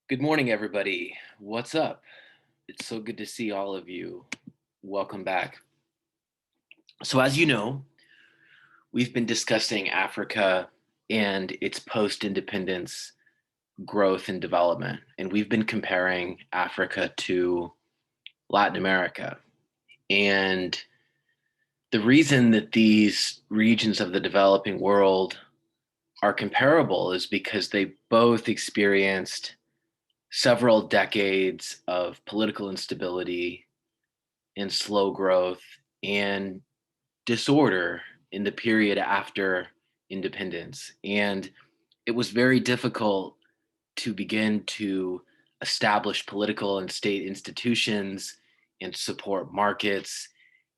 Good morning, everybody. What's up? It's so good to see all of you. Welcome back. So, as you know, we've been discussing Africa and its post independence growth and development. And we've been comparing Africa to Latin America. And the reason that these regions of the developing world are comparable is because they both experienced several decades of political instability and slow growth and disorder in the period after independence. And it was very difficult to begin to establish political and state institutions and support markets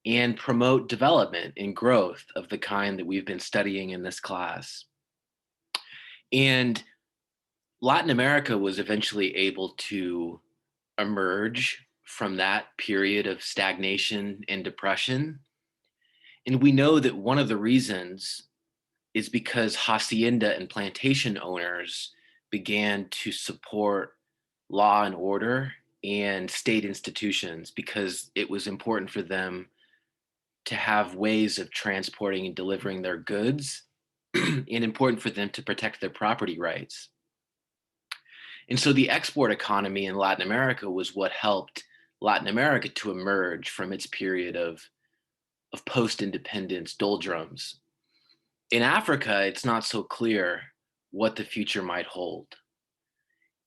and promote development and growth of the kind that we've been studying in this class. And Latin America was eventually able to emerge from that period of stagnation and depression. And we know that one of the reasons is because hacienda and plantation owners began to support law and order and state institutions because it was important for them to have ways of transporting and delivering their goods and important for them to protect their property rights. And so the export economy in Latin America was what helped Latin America to emerge from its period of post independence doldrums. In Africa, it's not so clear what the future might hold.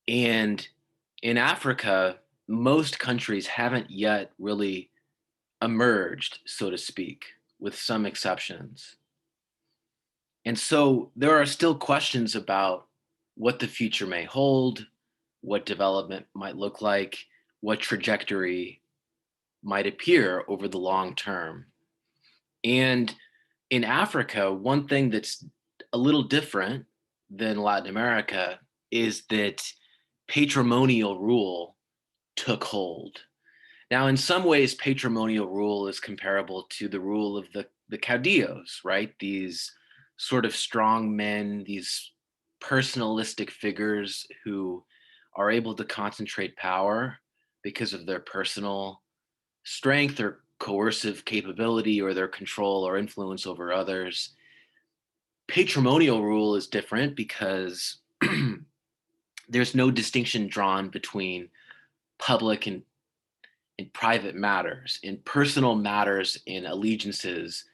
And in Africa, most countries haven't yet really emerged, so to speak, with some exceptions. And so there are still questions about what the future may hold, what development might look like, what trajectory might appear over the long term. And in Africa, one thing that's a little different than Latin America is that patrimonial rule took hold. Now, in some ways, patrimonial rule is comparable to the rule of the caudillos, right? These sort of strong men, these personalistic figures who are able to concentrate power because of their personal strength or coercive capability or their control or influence over others. Patrimonial rule is different because there's no distinction drawn between public and private matters, and personal matters and allegiances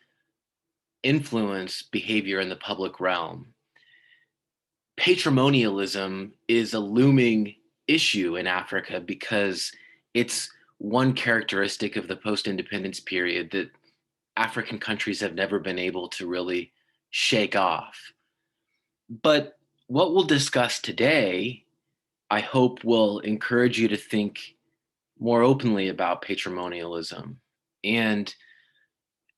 influence behavior in the public realm. Patrimonialism is a looming issue in Africa because it's one characteristic of the post independence period that African countries have never been able to really shake off. But what we'll discuss today, I hope, will encourage you to think more openly about patrimonialism. And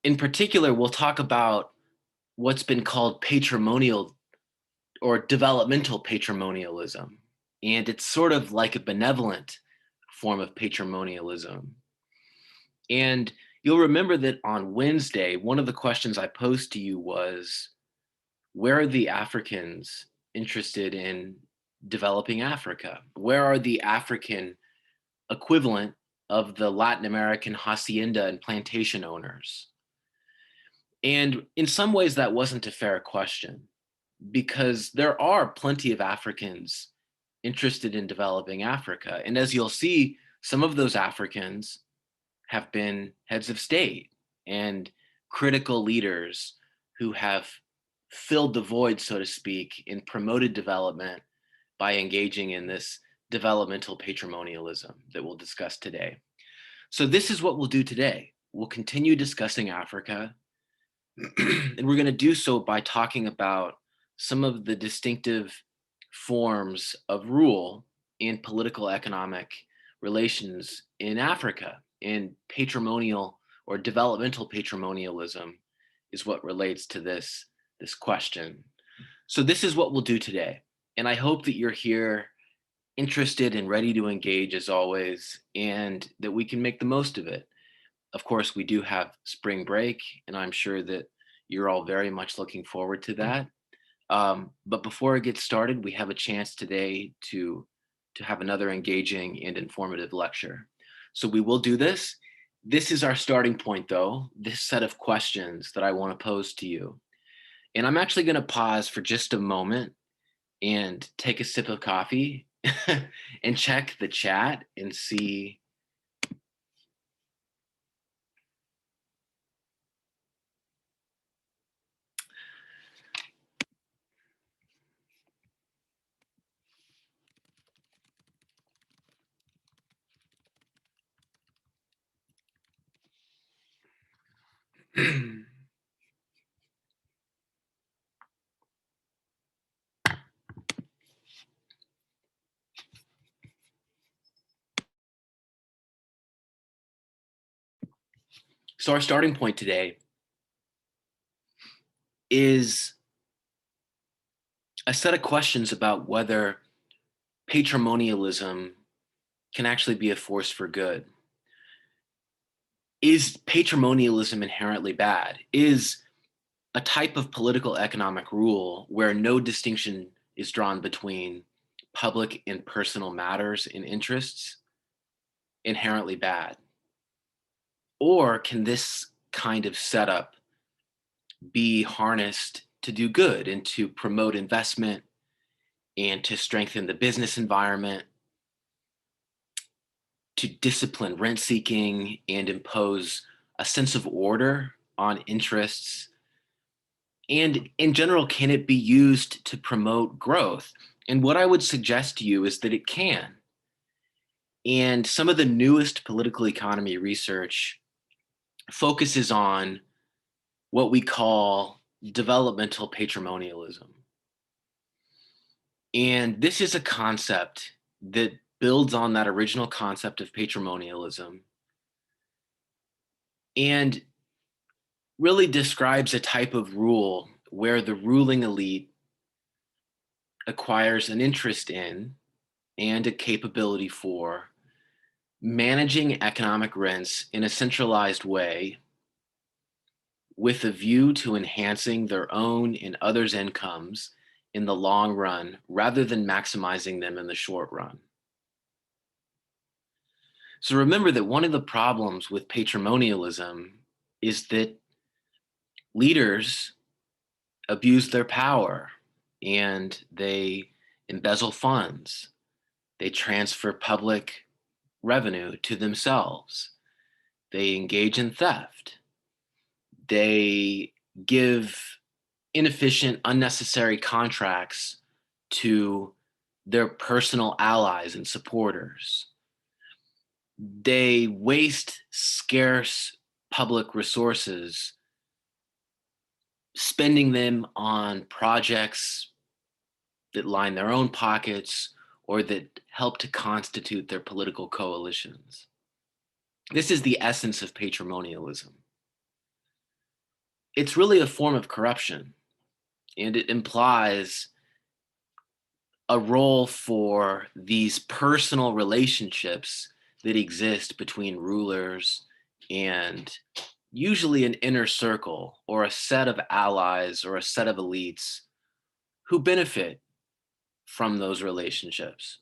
in particular, we'll talk about what's been called patrimonial or developmental patrimonialism. And it's sort of like a benevolent form of patrimonialism. And you'll remember that on Wednesday, one of the questions I posed to you was, where are the Africans interested in developing Africa? Where are the African equivalent of the Latin American hacienda and plantation owners? And in some ways, that wasn't a fair question because there are plenty of Africans interested in developing Africa. And as you'll see, some of those Africans have been heads of state and critical leaders who have filled the void, so to speak, and promoted development by engaging in this developmental patrimonialism that we'll discuss today. So, this is what we'll do today. We'll continue discussing Africa, and we're going to do so by talking about some of the distinctive forms of rule in political economic relations in Africa. And patrimonial or developmental patrimonialism is what relates to this question. So this is what we'll do today. And I hope that you're here interested and ready to engage as always, and that we can make the most of it. Of course, we do have spring break, and I'm sure that you're all very much looking forward to that. But before I get started, we have a chance today to to have another engaging and informative lecture. So we will do this. This is our starting point, though, this set of questions that I want to pose to you. And I'm actually going to pause for just a moment and take a sip of coffee and check the chat and see. So our starting point today is a set of questions about whether patrimonialism can actually be a force for good. Is patrimonialism inherently bad? Is a type of political economic rule where no distinction is drawn between public and personal matters and interests inherently bad? Or can this kind of setup be harnessed to do good and to promote investment and to strengthen the business environment, to discipline rent seeking and impose a sense of order on interests? And in general, can it be used to promote growth? And what I would suggest to you is that it can. And some of the newest political economy research focuses on what we call developmental patrimonialism. And this is a concept that builds on that original concept of patrimonialism and really describes a type of rule where the ruling elite acquires an interest in and a capability for managing economic rents in a centralized way with a view to enhancing their own and others' incomes in the long run rather than maximizing them in the short run. So remember that one of the problems with patrimonialism is that leaders abuse their power and they embezzle funds. They transfer public revenue to themselves. They engage in theft. They give inefficient, unnecessary contracts to their personal allies and supporters. They waste scarce public resources, spending them on projects that line their own pockets or that help to constitute their political coalitions. This is the essence of patrimonialism. It's really a form of corruption, and it implies a role for these personal relationships that exist between rulers and usually an inner circle or a set of allies or a set of elites who benefit from those relationships.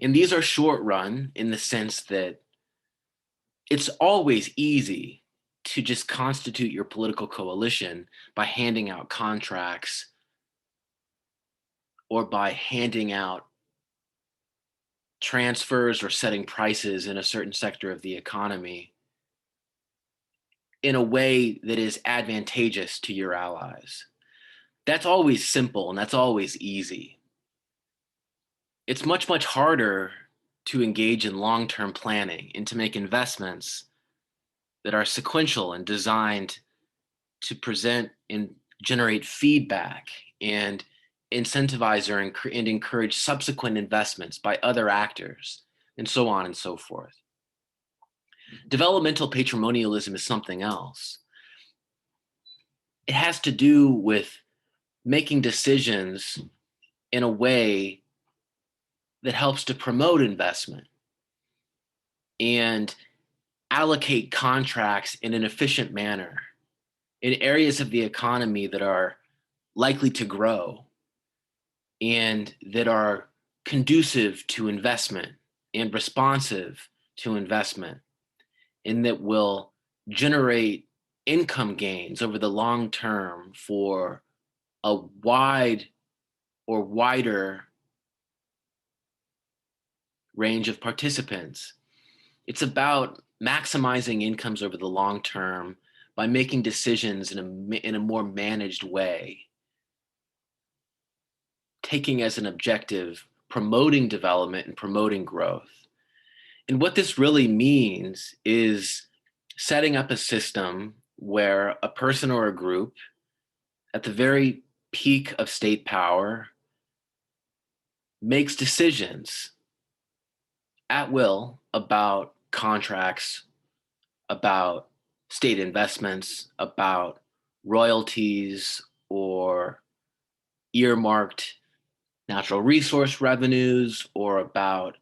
And these are short run in the sense that it's always easy to just constitute your political coalition by handing out contracts or by handing out transfers or setting prices in a certain sector of the economy in a way that is advantageous to your allies. That's always simple and that's always easy. It's much, much harder to engage in long-term planning and to make investments that are sequential and designed to present and generate feedback and incentivize and encourage subsequent investments by other actors, and so on and so forth. Developmental patrimonialism is something else. It has to do with making decisions in a way that helps to promote investment and allocate contracts in an efficient manner in areas of the economy that are likely to grow and that are conducive to investment and responsive to investment, and that will generate income gains over the long term for a wide or wider range of participants. It's about maximizing incomes over the long term by making decisions in a more managed way, taking as an objective promoting development and promoting growth. And what this really means is setting up a system where a person or a group at the very peak of state power makes decisions at will about contracts, about state investments, about royalties or earmarked natural resource revenues, or about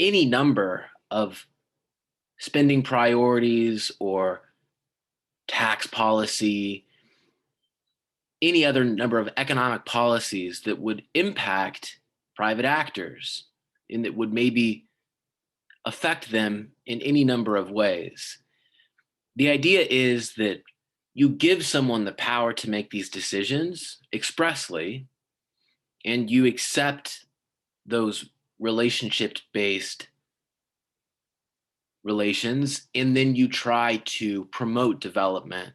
any number of spending priorities or tax policy, any other number of economic policies that would impact private actors and that would maybe affect them in any number of ways. The idea is that you give someone the power to make these decisions expressly, and you accept those relationship-based relations, and then you try to promote development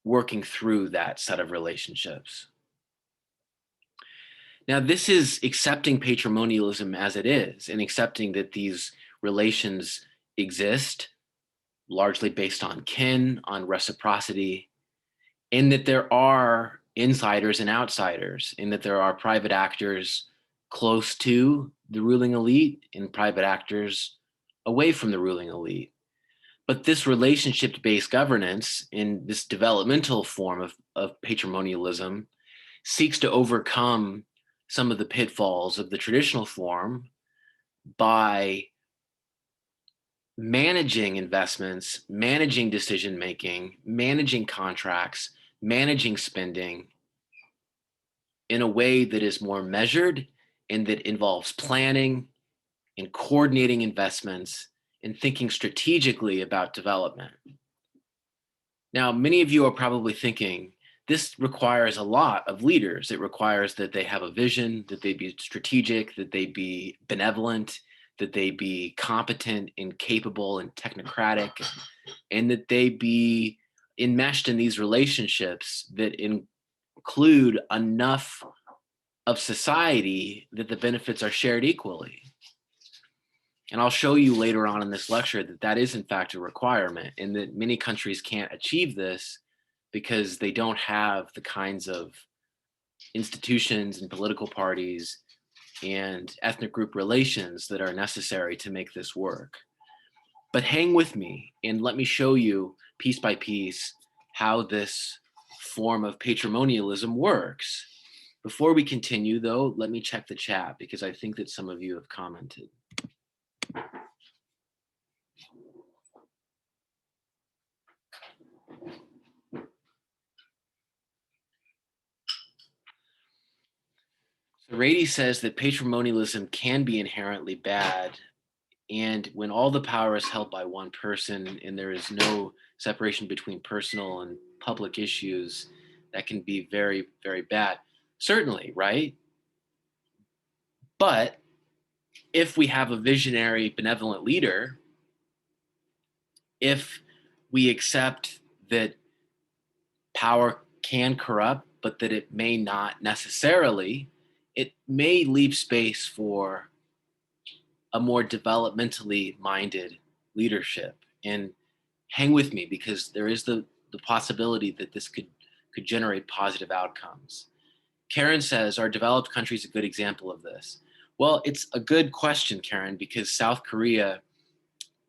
working through that set of relationships. Now, this is accepting patrimonialism as it is and accepting that these relations exist largely based on kin, on reciprocity, and that there are insiders and outsiders, and that there are private actors close to the ruling elite and private actors away from the ruling elite. But this relationship-based governance in this developmental form of patrimonialism seeks to overcome some of the pitfalls of the traditional form by managing investments, managing decision-making, managing contracts, managing spending in a way that is more measured and that involves planning and coordinating investments and thinking strategically about development. Now, many of you are probably thinking, this requires a lot of leaders. It requires that they have a vision, that they be strategic, that they be benevolent, that they be competent and capable and technocratic, and that they be enmeshed in these relationships that include enough of society that the benefits are shared equally. And I'll show you later on in this lecture that that is in fact a requirement, and that many countries can't achieve this because they don't have the kinds of institutions and political parties and ethnic group relations that are necessary to make this work. But hang with me and let me show you piece by piece how this form of patrimonialism works. Before we continue though, let me check the chat because I think that some of you have commented. So Rady says that patrimonialism can be inherently bad, and when all the power is held by one person and there is no separation between personal and public issues, that can be very, very bad. Certainly, right? But if we have a visionary, benevolent leader, if we accept that power can corrupt, but that it may not necessarily, it may leave space for a more developmentally minded leadership. And hang with me because there is the possibility that this could generate positive outcomes. Karen says, are developed countries a good example of this? Well, it's a good question, Karen, because South Korea,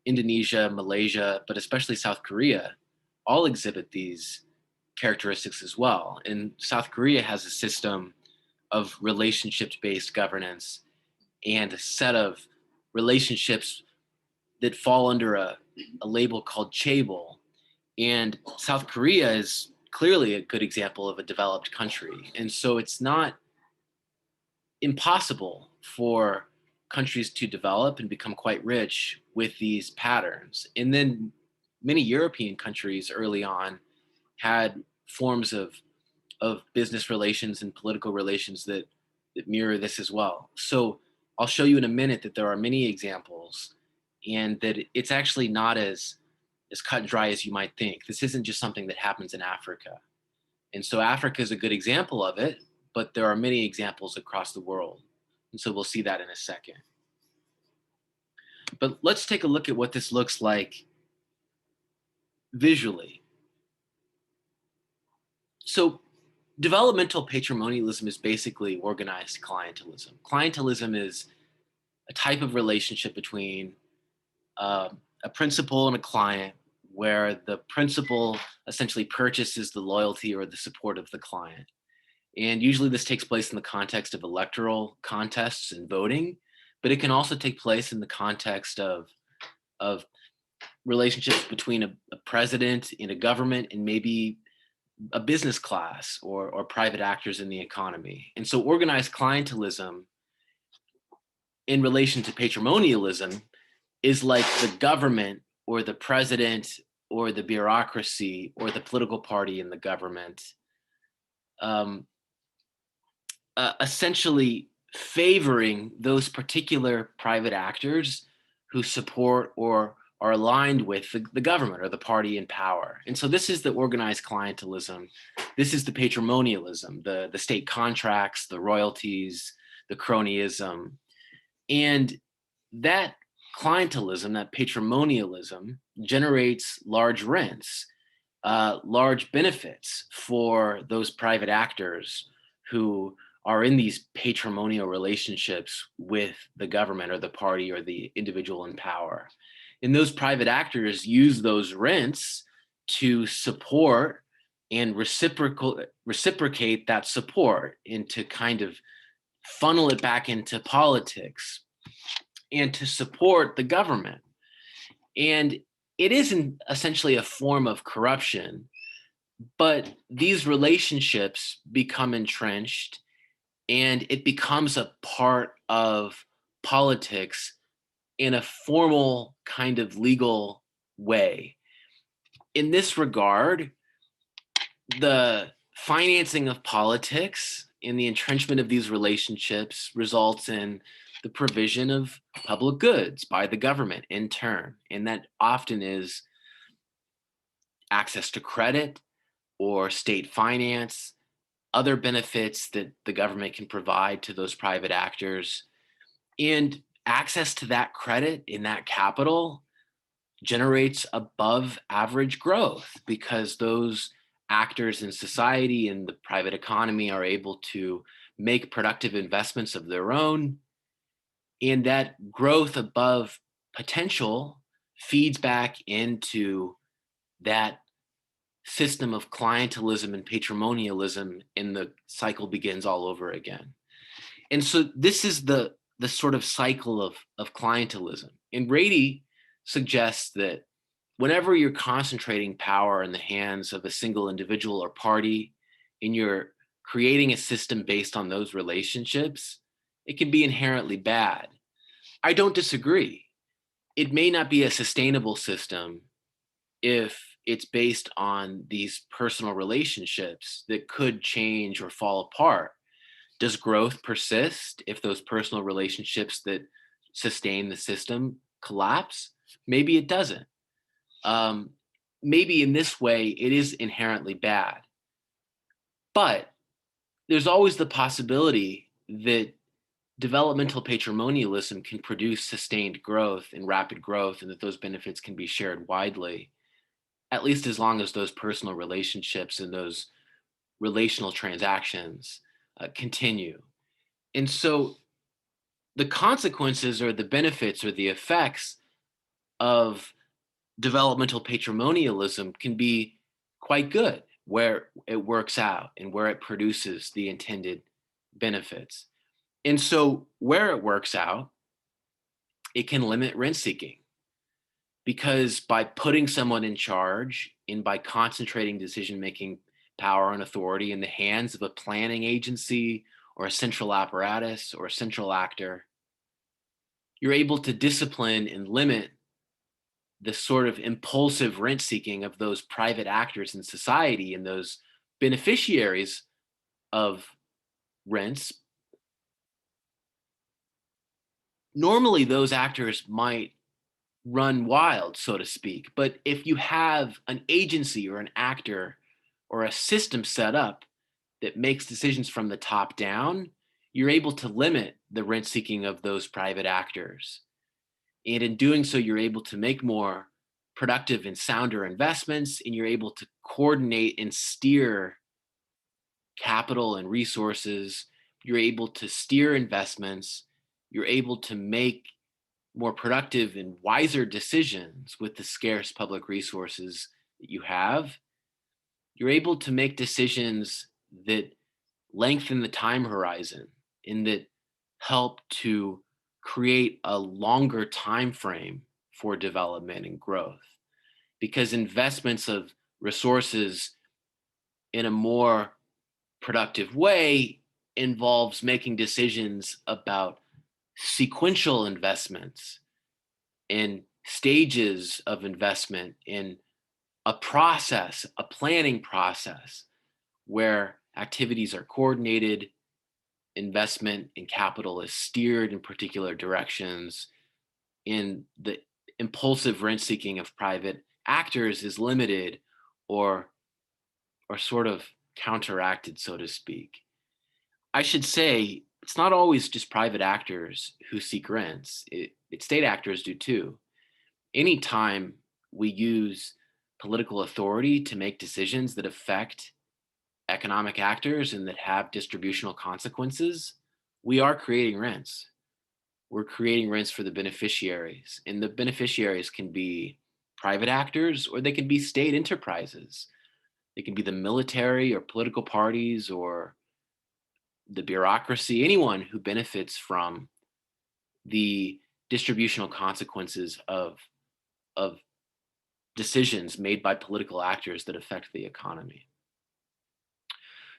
Indonesia, Malaysia, but especially South Korea, all exhibit these characteristics as well. And South Korea has a system of relationship-based governance and a set of relationships that fall under a label called chaebol. And South Korea is clearly a good example of a developed country. And so it's not impossible for countries to develop and become quite rich with these patterns. And then many European countries early on had forms of business relations and political relations that mirror this as well. So I'll show you in a minute that there are many examples, and that it's actually not as cut and dry as you might think. This isn't just something that happens in Africa. And so Africa is a good example of it, but there are many examples across the world. And so we'll see that in a second. But let's take a look at what this looks like visually. So developmental patrimonialism is basically organized clientelism. Clientelism is a type of relationship between a principal and a client, where the principal essentially purchases the loyalty or the support of the client. And usually this takes place in the context of electoral contests and voting, but it can also take place in the context of relationships between a president in a government and maybe a business class or private actors in the economy. And so organized clientelism in relation to patrimonialism is like the government or the president or the bureaucracy or the political party in the government um, essentially favoring those particular private actors who support or are aligned with the government or the party in power. And so this is the organized clientelism. This is the patrimonialism, the state contracts, the royalties, the cronyism. And that clientelism, that patrimonialism, generates large rents, large benefits for those private actors who are in these patrimonial relationships with the government or the party or the individual in power. And those private actors use those rents to support and reciprocate that support and to kind of funnel it back into politics and to support the government. And it isn't essentially a form of corruption, but these relationships become entrenched and it becomes a part of politics in a formal kind of legal way. In this regard, the financing of politics and the entrenchment of these relationships results in the provision of public goods by the government in turn. And that often is access to credit or state finance, other benefits that the government can provide to those private actors. And access to that credit in that capital generates above average growth because those actors in society and the private economy are able to make productive investments of their own. And that growth above potential feeds back into that system of clientelism and patrimonialism, and the cycle begins all over again. And so this is the sort of cycle of clientelism. And Rady suggests that whenever you're concentrating power in the hands of a single individual or party, and you're creating a system based on those relationships, it can be inherently bad. I don't disagree. It may not be a sustainable system if it's based on these personal relationships that could change or fall apart. Does growth persist if those personal relationships that sustain the system collapse? Maybe it doesn't. Maybe in this way, it is inherently bad. But there's always the possibility that developmental patrimonialism can produce sustained growth and rapid growth, and that those benefits can be shared widely, at least as long as those personal relationships and those relational transactions continue. And so the consequences or the benefits or the effects of developmental patrimonialism can be quite good where it works out and where it produces the intended benefits. And so where it works out, it can limit rent seeking, because by putting someone in charge and by concentrating decision making power and authority in the hands of a planning agency or a central apparatus or a central actor, you're able to discipline and limit the sort of impulsive rent seeking of those private actors in society and those beneficiaries of rents. Normally, those actors might run wild, so to speak. But if you have an agency or an actor or a system set up that makes decisions from the top down, you're able to limit the rent seeking of those private actors. And in doing so, you're able to make more productive and sounder investments, and you're able to coordinate and steer capital and resources. You're able to steer investments. You're able to make more productive and wiser decisions with the scarce public resources that you have. You're able to make decisions that lengthen the time horizon and that help to create a longer time frame for development and growth, because investments of resources in a more productive way involves making decisions about sequential investments in stages of investment in a process, a planning process where activities are coordinated, investment and capital is steered in particular directions, and the impulsive rent seeking of private actors is limited or sort of counteracted, so to speak. I should say it's not always just private actors who seek rents. State actors do too. Anytime we use political authority to make decisions that affect economic actors and that have distributional consequences, we are creating rents. We're creating rents for the beneficiaries, and the beneficiaries can be private actors or they can be state enterprises. They can be the military or political parties or the bureaucracy, anyone who benefits from the distributional consequences of decisions made by political actors that affect the economy.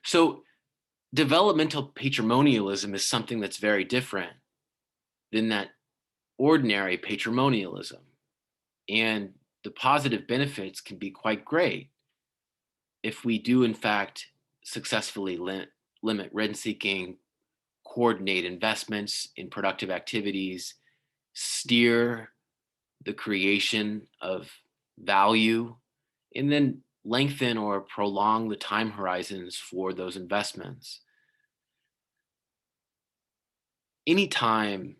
So developmental patrimonialism is something that's very different than that ordinary patrimonialism. And the positive benefits can be quite great if we do, in fact, successfully limit rent seeking, coordinate investments in productive activities, steer the creation of value, and then lengthen or prolong the time horizons for those investments. Anytime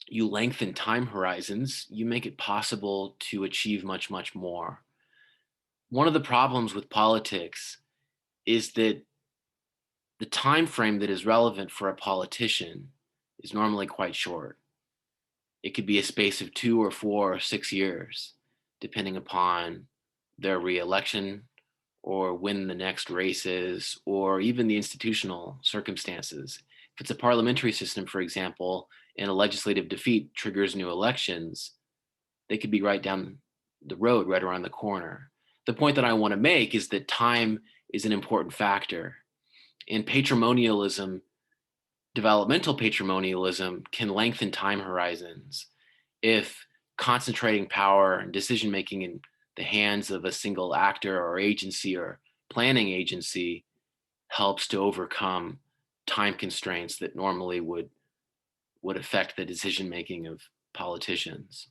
you lengthen time horizons, you make it possible to achieve much, much more. One of the problems with politics is that the time frame that is relevant for a politician is normally quite short. It could be a space of 2 or 4 or 6 years, depending upon their reelection or when the next race is, or even the institutional circumstances. If it's a parliamentary system, for example, and a legislative defeat triggers new elections, they could be right down the road, right around the corner. The point that I want to make is that time is an important factor. And patrimonialism, developmental patrimonialism, can lengthen time horizons if concentrating power and decision making in the hands of a single actor or agency or planning agency helps to overcome time constraints that normally would affect the decision making of politicians.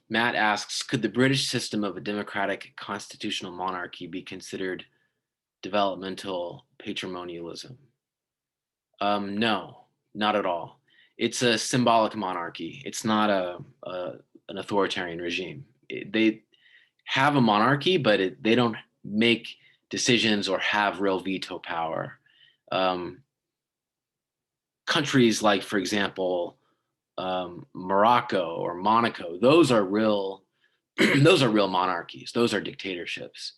Matt asks, could the British system of a democratic constitutional monarchy be considered developmental patrimonialism? No, not at all. It's a symbolic monarchy. It's not an authoritarian regime. They have a monarchy, but they don't make decisions or have real veto power. Countries like, for example, Morocco or Monaco, those are real those are real monarchies. Those are dictatorships.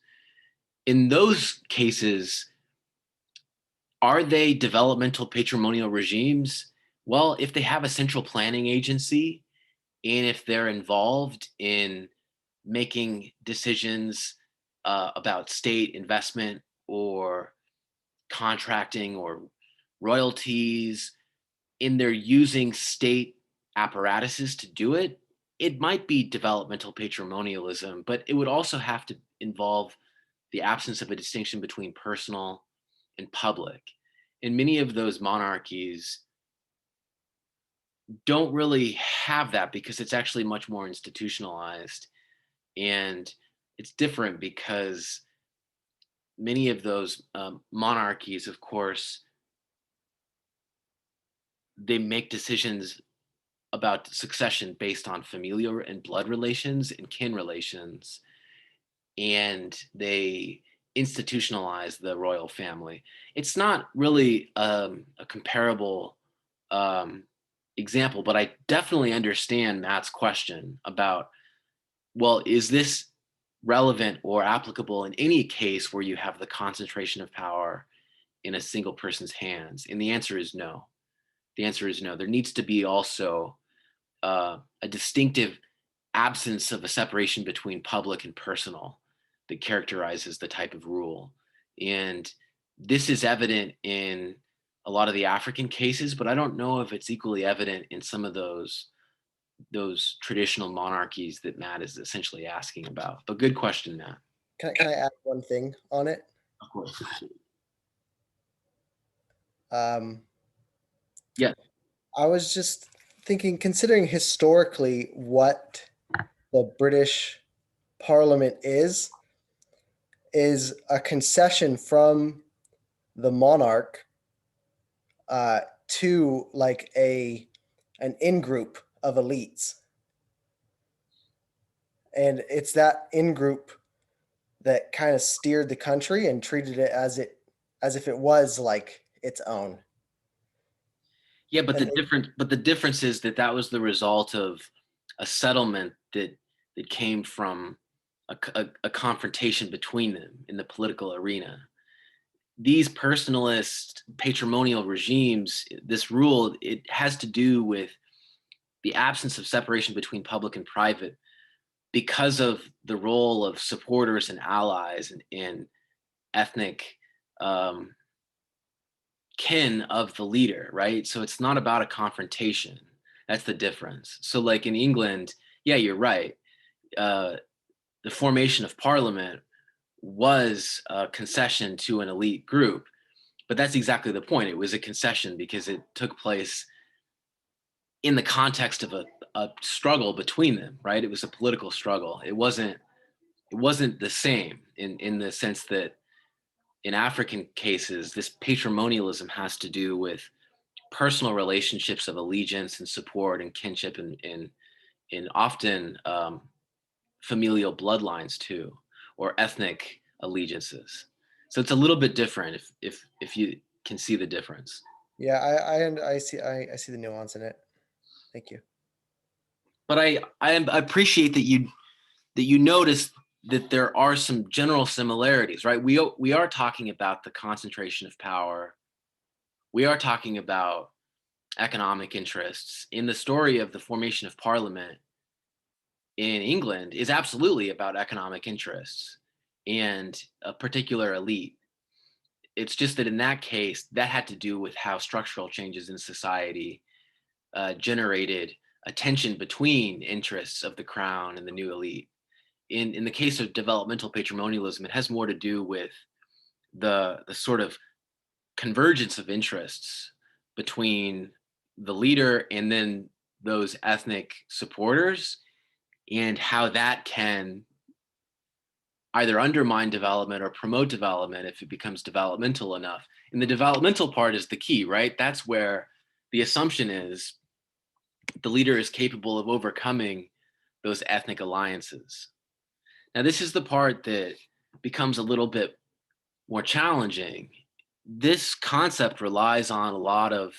In those cases, Are they developmental patrimonial regimes? Well, if they have a central planning agency and if they're involved in making decisions about state investment or contracting or royalties, and they're using state apparatuses to do it, it might be developmental patrimonialism, but it would also have to involve the absence of a distinction between personal and public. And many of those monarchies don't really have that because it's actually much more institutionalized. And it's different because many of those monarchies, of course, they make decisions about succession based on familial and blood relations and kin relations, and they institutionalize the royal family. It's not really a comparable um, example, but I definitely understand Matt's question about, well, is this relevant or applicable in any case where you have the concentration of power in a single person's hands? And the answer is no. The answer is no. There needs to be also a distinctive absence of a separation between public and personal that characterizes the type of rule. And this is evident in a lot of the African cases, but I don't know if it's equally evident in some of those traditional monarchies that Matt is essentially asking about. But good question, Matt. Can I add one thing on it? Of course. Um, Yeah. I was just thinking, considering historically what the British Parliament is a concession from the monarch to like an in group of elites, and it's that in group that kind of steered the country and treated it as if it was like its own. Yeah, And but the difference is that that was the result of a settlement that came from a confrontation between them in the political arena. These personalist patrimonial regimes, this rule, it has to do with the absence of separation between public and private because of the role of supporters and allies and ethnic um, kin of the leader, right? So it's not about a confrontation. That's the difference. So, like in England, yeah, you're right. Uh, the formation of parliament was a concession to an elite group, but that's exactly the point. It was a concession because it took place in the context of a struggle between them, right? It was a political struggle. It wasn't the same in the sense that in African cases, this patrimonialism has to do with personal relationships of allegiance and support and kinship and often familial bloodlines too, or ethnic allegiances. So it's a little bit different if you can see the difference. yeah, I see the nuance in it. Thank you. But I appreciate that you notice that there are some general similarities, right? We are talking about the concentration of power. We are talking about economic interests. In the story of the formation of parliament in England is absolutely about economic interests and a particular elite. It's just that in that case, that had to do with how structural changes in society generated a tension between interests of the crown and the new elite. In the case of developmental patrimonialism, it has more to do with the sort of convergence of interests between the leader and then those ethnic supporters, and how that can either undermine development or promote development if it becomes developmental enough. And the developmental part is the key, right? That's where the assumption is the leader is capable of overcoming those ethnic alliances. Now, this is the part that becomes a little bit more challenging. This concept relies on a lot of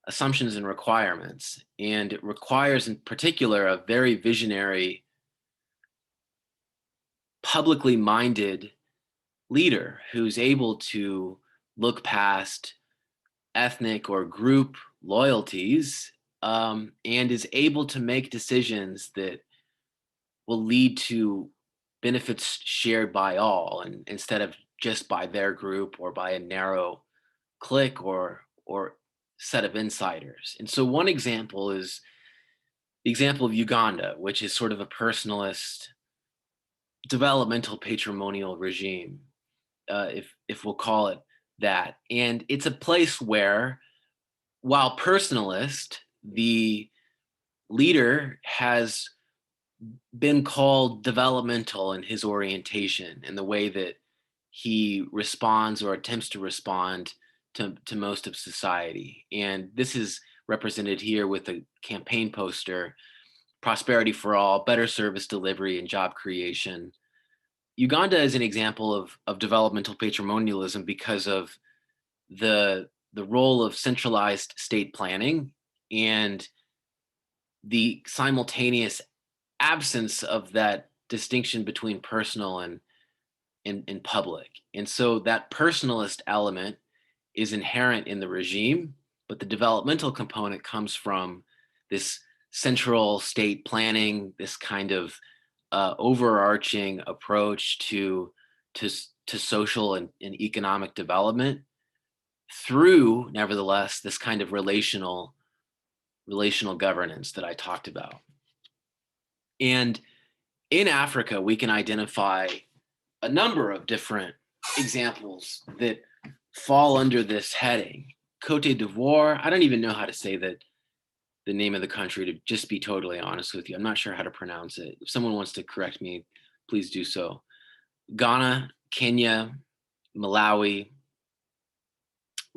assumptions and requirements, and it requires, in particular, a very visionary, publicly minded leader who's able to look past ethnic or group loyalties, and is able to make decisions that will lead to benefits shared by all, and instead of just by their group or by a narrow clique or set of insiders. And so one example is the example of Uganda, which is sort of a personalist developmental patrimonial regime, if we'll call it that. And it's a place where, while personalist, the leader has been called developmental in his orientation and the way that he responds or attempts to respond to most of society. And this is represented here with a campaign poster: prosperity for all, better service delivery, and job creation. Uganda is an example of developmental patrimonialism because of the role of centralized state planning and the simultaneous absence of that distinction between personal and public. And so that personalist element is inherent in the regime, but the developmental component comes from this central state planning, this kind of overarching approach to to social and economic development through, nevertheless, this kind of relational governance that I talked about. And in Africa, we can identify a number of different examples that fall under this heading. Cote d'Ivoire, I don't even know how to say the name of the country, to just be totally honest with you. I'm not sure how to pronounce it. If someone wants to correct me, please do so. Ghana, Kenya, Malawi,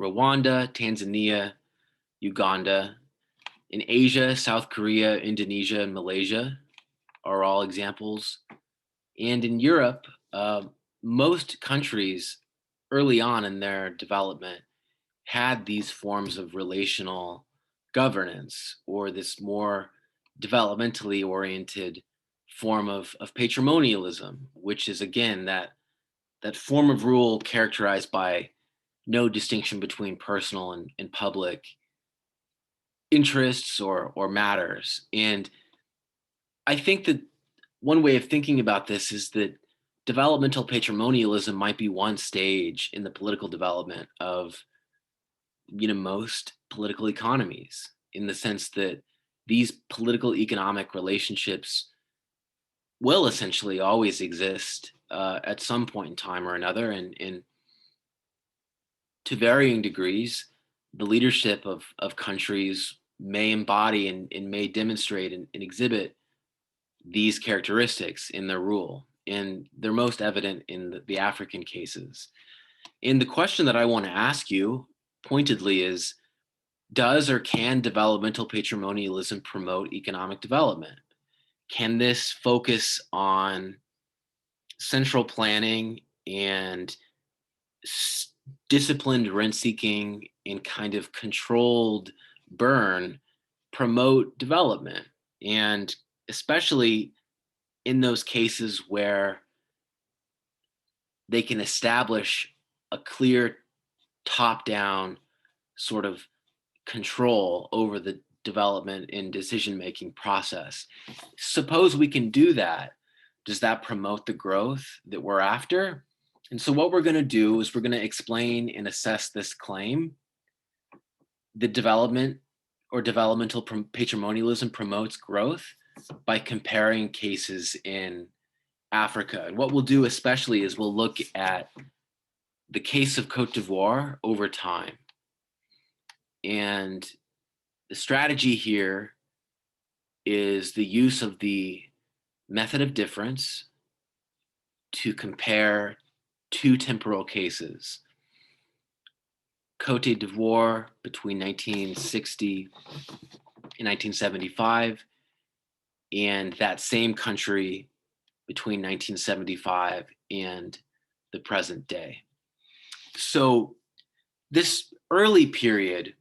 Rwanda, Tanzania, Uganda. In Asia, South Korea, Indonesia, and Malaysia are all examples. And in Europe, most countries early on in their development had these forms of relational governance, or this more developmentally oriented form of patrimonialism, which is again that form of rule characterized by no distinction between personal and public interests or matters. And I think that one way of thinking about this is that developmental patrimonialism might be one stage in the political development of most political economies, in the sense that these political economic relationships will essentially always exist at some point in time or another, and to varying degrees, the leadership of countries may embody and may demonstrate and exhibit these characteristics in their rule. And they're most evident in the African cases. And the question that I want to ask you pointedly is, does or can developmental patrimonialism promote economic development? Can this focus on central planning and disciplined rent seeking and kind of controlled burn promote development? And especially in those cases where they can establish a clear top down sort of control over the development and decision making process. Suppose we can do that. Does that promote the growth that we're after? And so, what we're going to do is we're going to explain and assess this claim. The development or developmental patrimonialism promotes growth by comparing cases in Africa. And what we'll do especially is we'll look at the case of Cote d'Ivoire over time. And the strategy here is the use of the method of difference to compare two temporal cases: Cote d'Ivoire between 1960 and 1975, and that same country between 1975 and the present day. So this early period,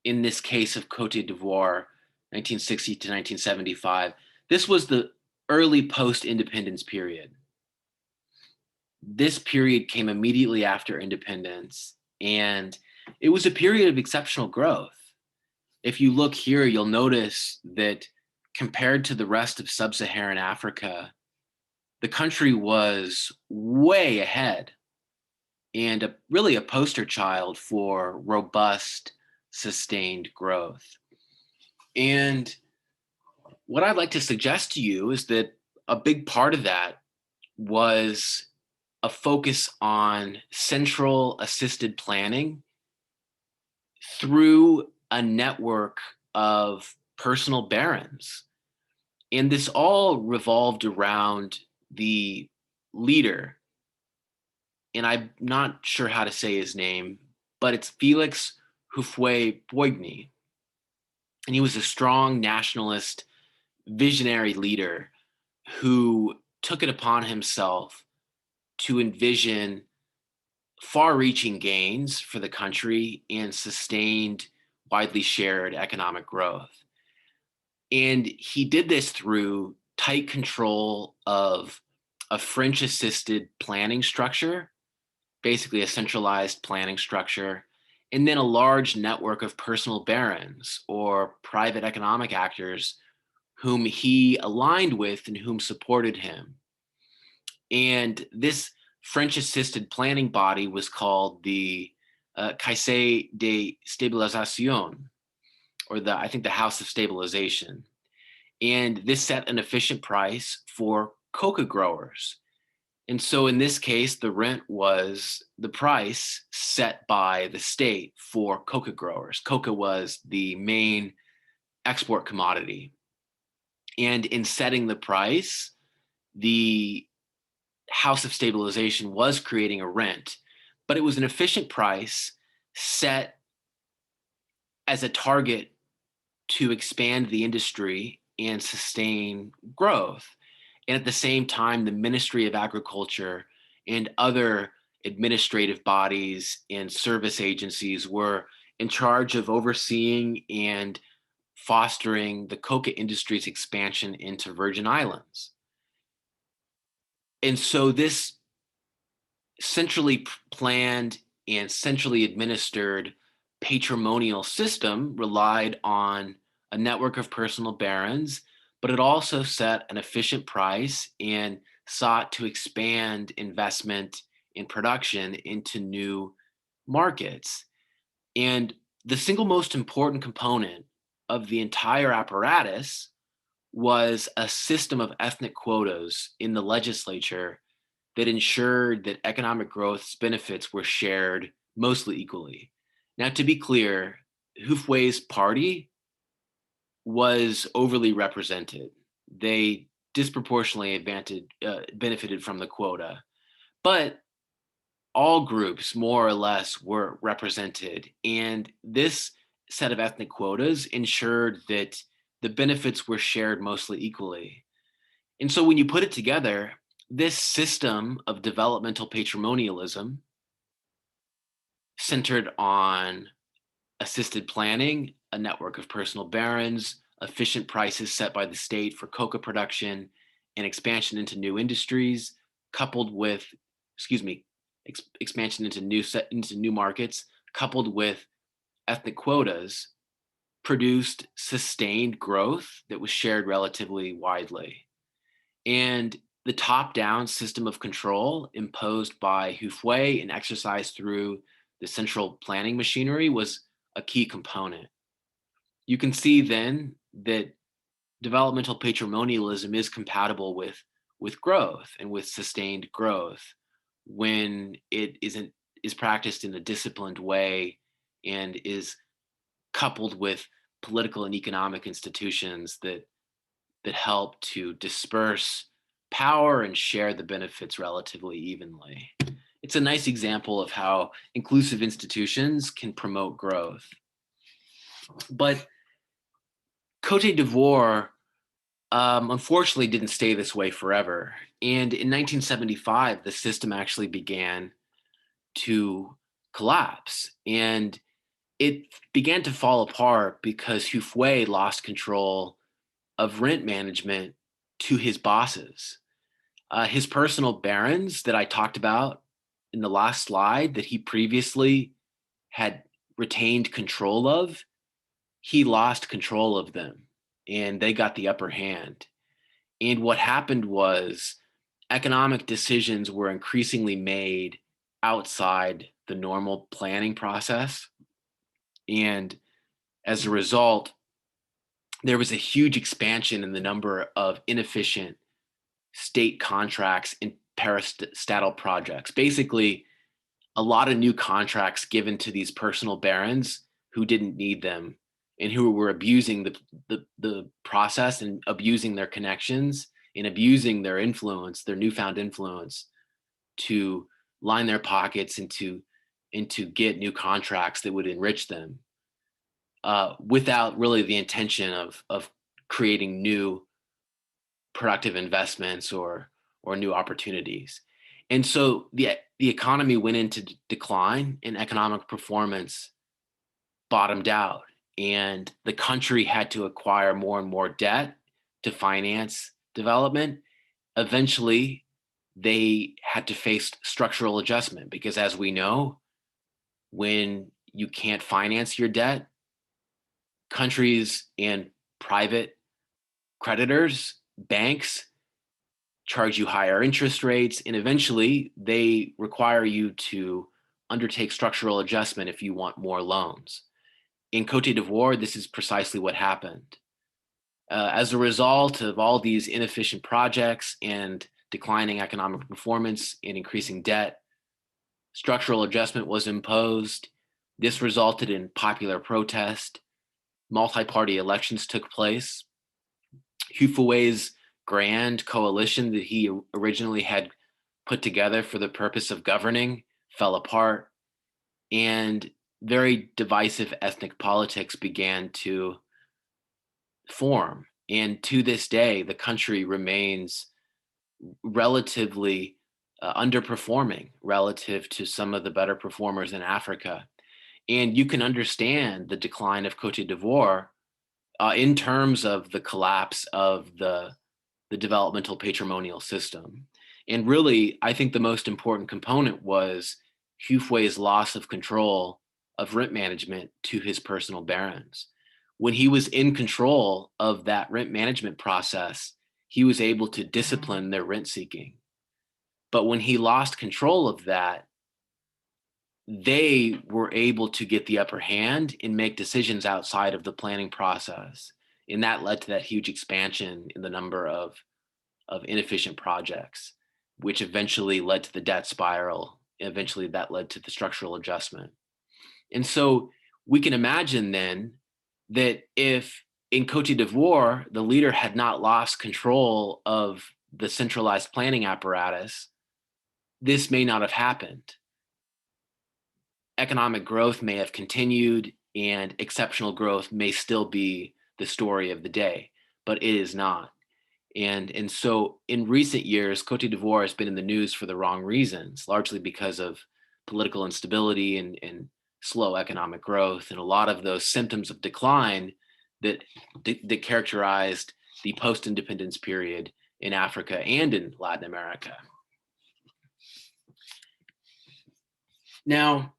in this case of Cote d'Ivoire, 1960 to 1975, this was the early post-independence period. This period came immediately after independence, And it was a period of exceptional growth. If you look here, you'll notice that compared to the rest of sub Saharan Africa, the country was way ahead and really a poster child for robust, sustained growth. And what I'd like to suggest to you is that a big part of that was a focus on central assisted planning through a network of personal barons. And this all revolved around the leader. And I'm not sure how to say his name, but it's Felix Houphouët-Boigny. And he was a strong nationalist, visionary leader who took it upon himself to envision far-reaching gains for the country and sustained, widely shared economic growth. And he did this through tight control of a French-assisted planning structure, basically a centralized planning structure, and then a large network of personal barons or private economic actors whom he aligned with and whom supported him. And this French assisted planning body was called the Caisse de Stabilisation, or I think the House of Stabilization. And this set an efficient price for coca growers. And so in this case, the rent was the price set by the state for coca growers. Coca was the main export commodity. And in setting the price, the House of Stabilization was creating a rent, but it was an efficient price set as a target to expand the industry and sustain growth. And at the same time, the Ministry of Agriculture and other administrative bodies and service agencies were in charge of overseeing and fostering the coca industry's expansion into Virgin Islands. And so this centrally planned and centrally administered patrimonial system relied on a network of personal barons, but it also set an efficient price and sought to expand investment in production into new markets. And the single most important component of the entire apparatus was a system of ethnic quotas in the legislature that ensured that economic growth's benefits were shared mostly equally. Now, to be clear, Houphouët's party was overly represented. They disproportionately benefited from the quota, but all groups, more or less, were represented. And this set of ethnic quotas ensured that the benefits were shared mostly equally. And so when you put it together, this system of developmental patrimonialism centered on assisted planning, a network of personal barons, efficient prices set by the state for coca production, and expansion into new industries, coupled with, expansion into new markets, coupled with ethnic quotas, produced sustained growth that was shared relatively widely. And the top-down system of control imposed by Houphouët and exercised through the central planning machinery was a key component. You can see then that developmental patrimonialism is compatible with growth and with sustained growth when it is practiced in a disciplined way and is coupled with political and economic institutions that help to disperse power and share the benefits relatively evenly. It's a nice example of how inclusive institutions can promote growth. But Cote d'Ivoire, unfortunately, didn't stay this way forever. And in 1975, the system actually began to collapse. And it began to fall apart because Houphouët lost control of rent management to his bosses. His personal barons that I talked about in the last slide that he previously had retained control of, he lost control of them and they got the upper hand. And what happened was economic decisions were increasingly made outside the normal planning process. And as a result, there was a huge expansion in the number of inefficient state contracts and parastatal projects. Basically, a lot of new contracts given to these personal barons who didn't need them and who were abusing the process and abusing their connections and abusing their influence, their newfound influence, to line their pockets and to get new contracts that would enrich them, without really the intention of creating new productive investments or new opportunities. And so the economy went into decline and economic performance bottomed out. And the country had to acquire more and more debt to finance development. Eventually, they had to face structural adjustment because, as we know, when you can't finance your debt, countries and private creditors, banks, charge you higher interest rates, and eventually they require you to undertake structural adjustment if you want more loans. In Cote d'Ivoire, this is precisely what happened. As a result of all these inefficient projects and declining economic performance and increasing debt, structural adjustment was imposed. This resulted in popular protest. Multi-party elections took place. Houphouet's grand coalition that he originally had put together for the purpose of governing fell apart, and very divisive ethnic politics began to form. And to this day, the country remains relatively underperforming relative to some of the better performers in Africa. And you can understand the decline of Cote d'Ivoire in terms of the collapse of the developmental patrimonial system. And really, I think the most important component was Houphouet's loss of control of rent management to his personal barons. When he was in control of that rent management process, he was able to discipline their rent seeking. But when he lost control of that, they were able to get the upper hand and make decisions outside of the planning process. And that led to that huge expansion in the number of inefficient projects, which eventually led to the debt spiral. Eventually, that led to the structural adjustment. And so we can imagine then that if in Cote d'Ivoire, the leader had not lost control of the centralized planning apparatus, this may not have happened. Economic growth may have continued and exceptional growth may still be the story of the day, but it is not. And so in recent years, Cote d'Ivoire has been in the news for the wrong reasons, largely because of political instability and slow economic growth, and a lot of those symptoms of decline that characterized the post-independence period in Africa and in Latin America. Now,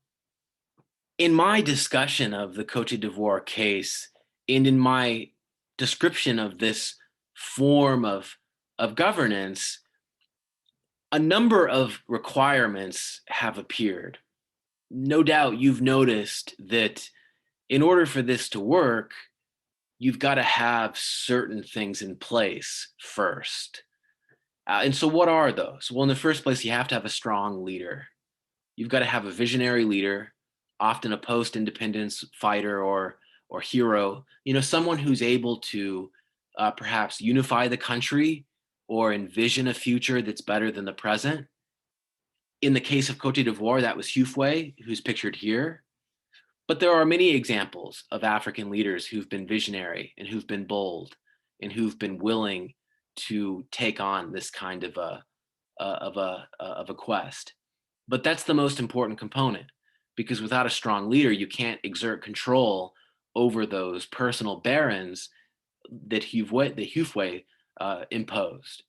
in my discussion of the Cote d'Ivoire case and in my description of this form of governance, a number of requirements have appeared. No doubt you've noticed that in order for this to work, you've got to have certain things in place first. And so what are those? Well, in the first place, you have to have a strong leader. You've got to have a visionary leader, often a post-independence fighter or hero, someone who's able to perhaps unify the country or envision a future that's better than the present. In the case of Cote d'Ivoire, that was Houphouet, who's pictured here. But there are many examples of African leaders who've been visionary and who've been bold and who've been willing to take on this kind of a quest. But that's the most important component, because without a strong leader, you can't exert control over those personal barons that Houphouet imposed.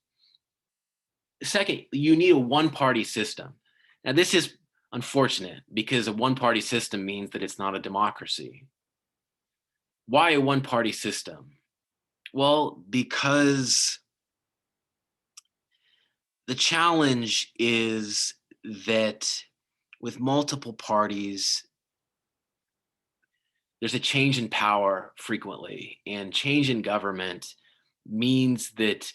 Second, you need a one-party system. Now, this is unfortunate because a one-party system means that it's not a democracy. Why a one-party system? Well, because the challenge is that with multiple parties, there's a change in power frequently, and change in government means that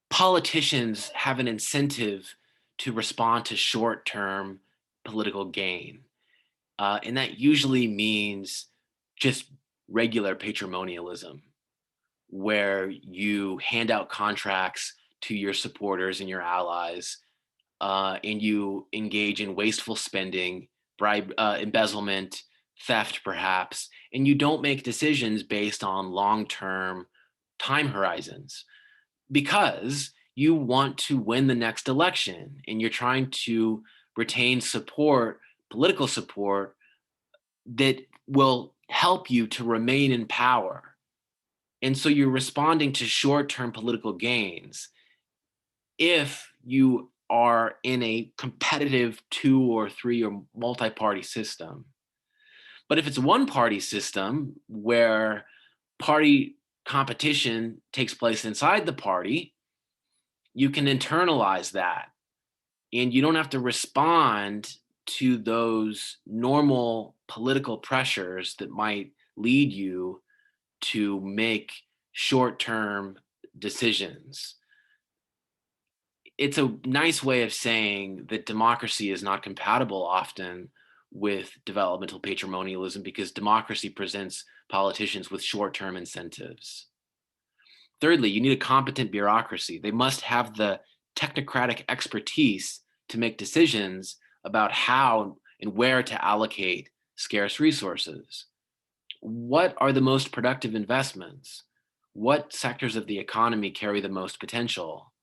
politicians have an incentive to respond to short term political gain. And that usually means just regular patrimonialism, where you hand out contracts to your supporters and your allies, and you engage in wasteful spending, embezzlement, theft, perhaps, and you don't make decisions based on long term time horizons because you want to win the next election and you're trying to retain support, political support that will help you to remain in power. And so you're responding to short term political gains. If you are in a competitive two or three or multi party system, but if it's a one party system where party competition takes place inside the party, you can internalize that and you don't have to respond to those normal political pressures that might lead you to make short term decisions. It's a nice way of saying that democracy is not compatible often with developmental patrimonialism because democracy presents politicians with short term incentives. Thirdly, you need a competent bureaucracy. They must have the technocratic expertise to make decisions about how and where to allocate scarce resources. What are the most productive investments? What sectors of the economy carry the most potential?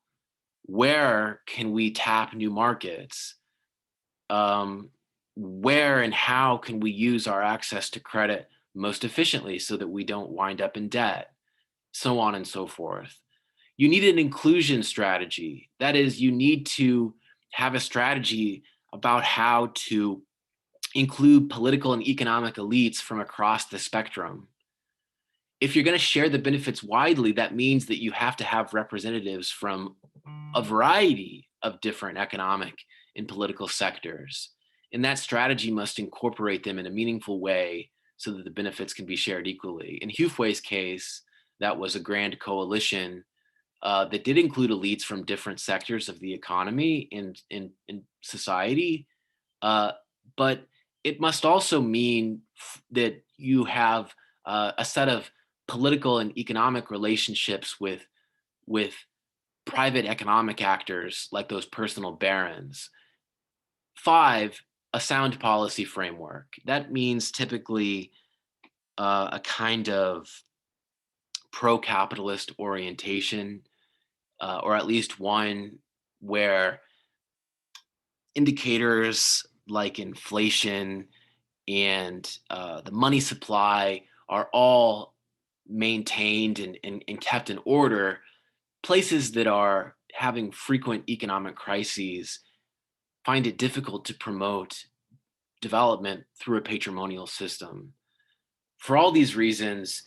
Where can we tap new markets? Where and how can we use our access to credit most efficiently so that we don't wind up in debt? So on and so forth. You need an inclusion strategy. That is, you need to have a strategy about how to include political and economic elites from across the spectrum. If you're going to share the benefits widely, that means that you have to have representatives from a variety of different economic and political sectors. And that strategy must incorporate them in a meaningful way so that the benefits can be shared equally. In Hufei's case, that was a grand coalition that did include elites from different sectors of the economy and in society. Uh, but it must also mean that you have a set of political and economic relationships with private economic actors like those personal barons. Five, a sound policy framework. That means typically a kind of pro-capitalist orientation, or at least one where indicators like inflation and the money supply are all maintained and kept in order. Places that are having frequent economic crises find it difficult to promote development through a patrimonial system. For all these reasons,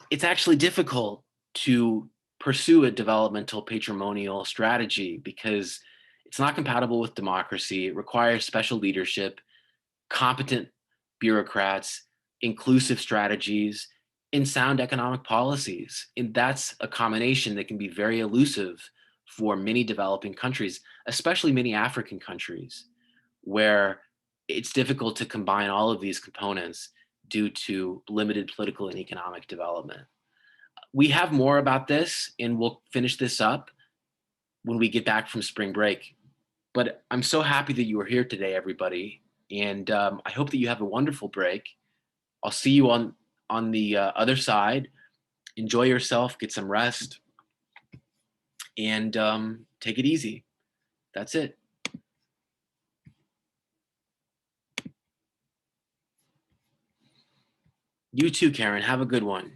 it's actually difficult to pursue a developmental patrimonial strategy because it's not compatible with democracy. It requires special leadership, competent bureaucrats, inclusive strategies, and sound economic policies. And that's a combination that can be very elusive for many developing countries, especially many African countries, where it's difficult to combine all of these components due to limited political and economic development. We have more about this, and we'll finish this up when we get back from spring break. But I'm so happy that you are here today, everybody, and I hope that you have a wonderful break. I'll see you on the other side. Enjoy yourself, get some rest, and take it easy. That's it. You too, Karen. Have a good one.